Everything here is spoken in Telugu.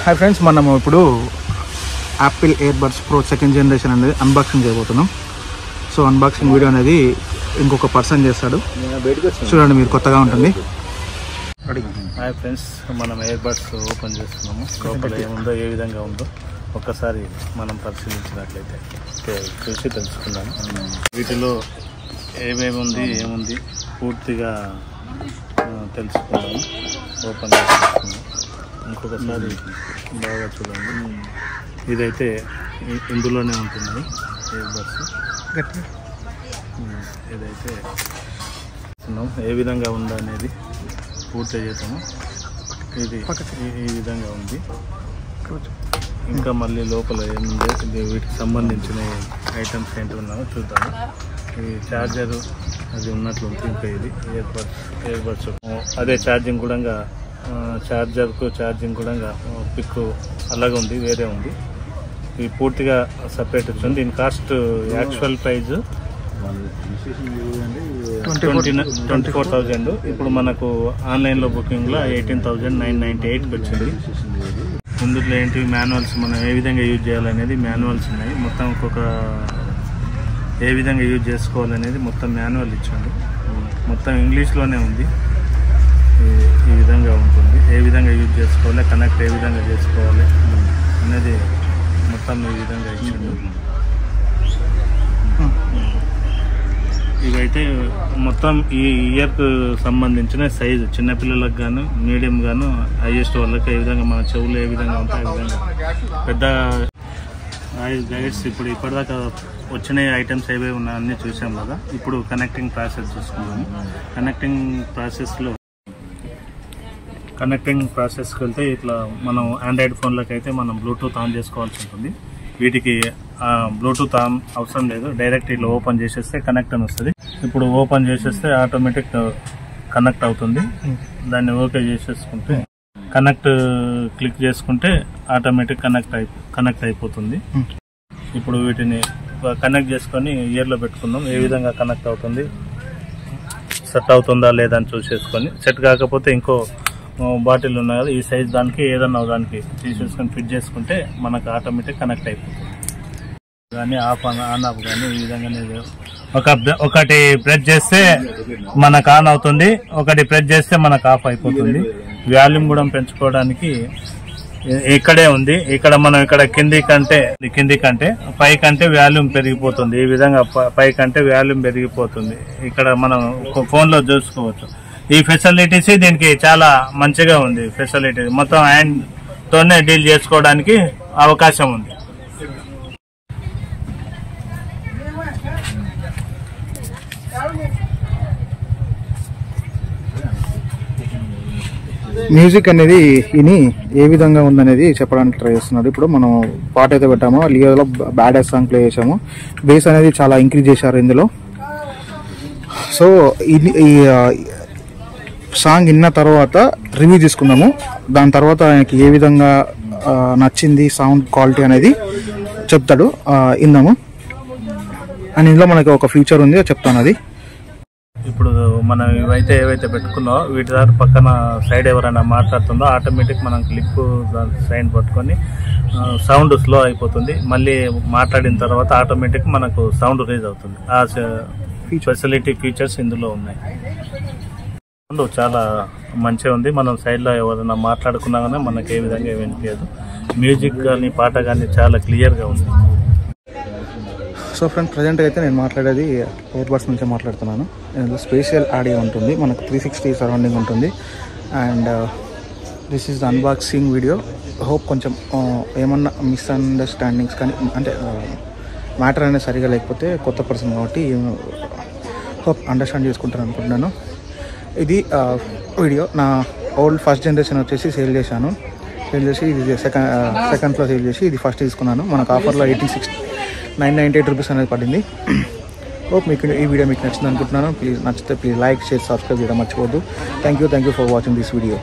హాయ్ ఫ్రెండ్స్, మనము ఇప్పుడు Apple earbuds pro second generation అనేది అన్బాక్సింగ్ చేయబోతున్నాం. సో అన్బాక్సింగ్ వీడియో అనేది ఇంకొక పర్సన్ చేస్తాడు, చూడండి మీరు, కొత్తగా ఉంటుంది. హాయ్ ఫ్రెండ్స్, మనం ఇయర్బడ్స్ ఓపెన్ చేస్తున్నాము. లోపల ఏముందో, ఏ విధంగా ఉందో ఒక్కసారి మనం పరిశీలించినట్లయితే చూసి తెలుసుకుందాం. వీటిలో ఏముంది పూర్తిగా తెలుసుకున్నాము. ఓపెన్ చేసుకుందాం. ఇంకొకసారి బాగా చూడండి. ఇదైతే ఇందులోనే ఉంటుంది ఇయర్బడ్స్. ఇదైతే ఏ విధంగా ఉందో అనేది పూర్తి చేసాము. ఇది ఈ విధంగా ఉంది. ఇంకా మళ్ళీ లోపల ఏముంది, వీటికి సంబంధించిన ఐటమ్స్ ఏంటి ఉన్నాయో చూద్దాము. ఈ ఛార్జరు అది ఉన్నట్లుంది. ఇంకా ఇది ఇయర్బడ్స్ అదే ఛార్జింగ్ కూడా, ఛార్జింగ్ కూడా పిక్ అలాగే ఉంది, వేరే ఉంది. ఇది పూర్తిగా సపరేట్ వచ్చింది. దీని కాస్ట్ యాక్చువల్ ప్రైజ్ 24,000. ఇప్పుడు మనకు ఆన్లైన్లో బుకింగ్లో 18,998 వచ్చింది. ఇందులో ఏంటి మాన్యువల్స్, మనం ఏ విధంగా యూజ్ చేయాలనేది మాన్యువల్స్ ఉన్నాయి. మొత్తం ఒక్కొక్క ఏ విధంగా యూజ్ చేసుకోవాలనేది మొత్తం మాన్యువల్ ఇచ్చాడు. మొత్తం ఇంగ్లీష్లోనే ఉంది. ఈ విధంగా ఉంటుంది. ఏ విధంగా యూజ్ చేసుకోవాలి, కనెక్ట్ ఏ విధంగా చేసుకోవాలి అనేది మొత్తం ఈ విధంగా ఇచ్చాడు. ఇవైతే మొత్తం ఈ ఇయర్కు సంబంధించిన సైజు చిన్నపిల్లలకు గాను, మీడియం గాను, హైయెస్ట్ వాళ్ళకి ఏ విధంగా మన చెవులు ఏ విధంగా ఉంటాయి ఆ విధంగా పెద్ద గైడ్స్. ఇప్పుడు ఇప్పటిదాకా వచ్చిన ఐటమ్స్ ఏవే ఉన్నాయో అన్నీ చూసాం కదా. ఇప్పుడు కనెక్టింగ్ ప్రాసెస్ చూసుకున్నాము. కనెక్టింగ్ ప్రాసెస్కి వెళ్తే ఇట్లా మనం ఆండ్రాయిడ్ ఫోన్లకు అయితే మనం బ్లూటూత్ ఆన్ చేసుకోవాల్సి ఉంటుంది. వీటికి బ్లూటూత్ ఆన్ అవసరం లేదు. డైరెక్ట్ ఇట్లా ఓపెన్ చేసేస్తే కనెక్ట్ అని వస్తుంది. ఇప్పుడు ఓపెన్ చేసేస్తే ఆటోమేటిక్ కనెక్ట్ అవుతుంది. దాన్ని ఓకే చేసేసుకుంటే కనెక్ట్ క్లిక్ చేసుకుంటే ఆటోమేటిక్ కనెక్ట్ అయిపోతుంది. ఇప్పుడు వీటిని కనెక్ట్ చేసుకొని ఇయర్లో పెట్టుకుందాం. ఏ విధంగా కనెక్ట్ అవుతుంది, సెట్ అవుతుందా లేదా అని చూసేసుకొని, సెట్ కాకపోతే ఇంకో బాటిల్ ఉన్నాయి కదా, ఈ సైజ్ దానికి ఏదన్నా దానికి తీసేసుకొని ఫిట్ చేసుకుంటే మనకు ఆటోమేటిక్ కనెక్ట్ అయిపోతుంది. కానీ ఆన్ ఆఫ్ కానీ ఈ విధంగానే ఒకటి ప్రెస్ చేస్తే మనకు ఆన్ అవుతుంది, ఒకటి ప్రెస్ చేస్తే మనకు ఆఫ్ అయిపోతుంది. వాల్యూమ్ కూడా పెంచుకోవడానికి ఇక్కడే ఉంది. ఇక్కడ మనం ఇక్కడ కింది కంటే పై కంటే వాల్యూమ్ పెరిగిపోతుంది. ఈ విధంగా పై కంటే వాల్యూమ్ పెరిగిపోతుంది. ఇక్కడ మనం ఫోన్లో చూసుకోవచ్చు. ఈ ఫెసిలిటీస్ దీనికి చాలా మంచిగా ఉంది. ఫెసిలిటీ మొత్తం హ్యాండ్ తోనే డీల్ చేసుకోవడానికి అవకాశం ఉంది. మ్యూజిక్ అనేది ఇని ఏ విధంగా ఉందనేది చెప్పడానికి ట్రై చేస్తున్నాడు. ఇప్పుడు మనం పాట అయితే పెట్టామో, లియోలో బ్యాడ్ సాంగ్ ప్లే చేసాము. బేస్ అనేది చాలా ఇంక్రీజ్ చేశారు ఇందులో. సో ఈ సాంగ్ విన్న తర్వాత రివ్యూ తీసుకుందాము. దాని తర్వాత ఆయనకి ఏ విధంగా నచ్చింది సౌండ్ క్వాలిటీ అనేది చెప్తాడు. విందాము. అండ్ ఇందులో మనకి ఒక ఫీచర్ ఉంది, చెప్తాను అది. ఇప్పుడు మనం ఇవైతే ఏవైతే పెట్టుకున్నామో వీటి ద్వారా పక్కన సైడ్ ఎవరైనా మాట్లాడుతుందో ఆటోమేటిక్ మనం క్లిక్ సైడ్ పట్టుకొని సౌండ్ స్లో అయిపోతుంది. మళ్ళీ మాట్లాడిన తర్వాత ఆటోమేటిక్ మనకు సౌండ్ రేజ్ అవుతుంది. ఆ ఫెసిలిటీ ఫీచర్స్ ఇందులో ఉన్నాయి. చాలా మంచిగా ఉంది. మనం సైడ్లో ఎవరైనా మాట్లాడుకున్నా కానీ మనకు ఏ విధంగా వినిపించదు. మ్యూజిక్ కానీ పాట కానీ చాలా క్లియర్గా ఉంది. సో ఫ్రెండ్స్, ప్రజెంట్గా అయితే నేను మాట్లాడేది ఇయర్బడ్స్ నుంచే మాట్లాడుతున్నాను. ఇందులో స్పేషియల్ ఆడియో ఉంటుంది, మనకు 360 సరౌండింగ్ ఉంటుంది. And this is the unboxing video. Hope కొంచెం ఏమన్నా మిస్అండర్స్టాండింగ్స్ కానీ, అంటే మ్యాటర్ అనేది సరిగా లేకపోతే కొత్త పర్సన్ కాబట్టి హోప్ అండర్స్టాండ్ చేసుకుంటాను అనుకుంటున్నాను. ఇది వీడియో నా ఓల్డ్ ఫస్ట్ జనరేషన్ వచ్చేసి సేల్ చేసి ఇది సెకండ్లో సేల్ చేసి ఇది ఫస్ట్ తీసుకున్నాను. మనకు ఆఫర్లో 998 రూపీస్ అనేది పడింది. హోప్ మీకు ఈ వీడియో మీకు నచ్చింది అనుకుంటున్నాను. ప్లీజ్ నచ్చితే ప్లీజ్ లైక్, షేర్, సబ్స్క్రైబ్ చేయడం మర్చిపోవద్దు. Thank you for watching this video.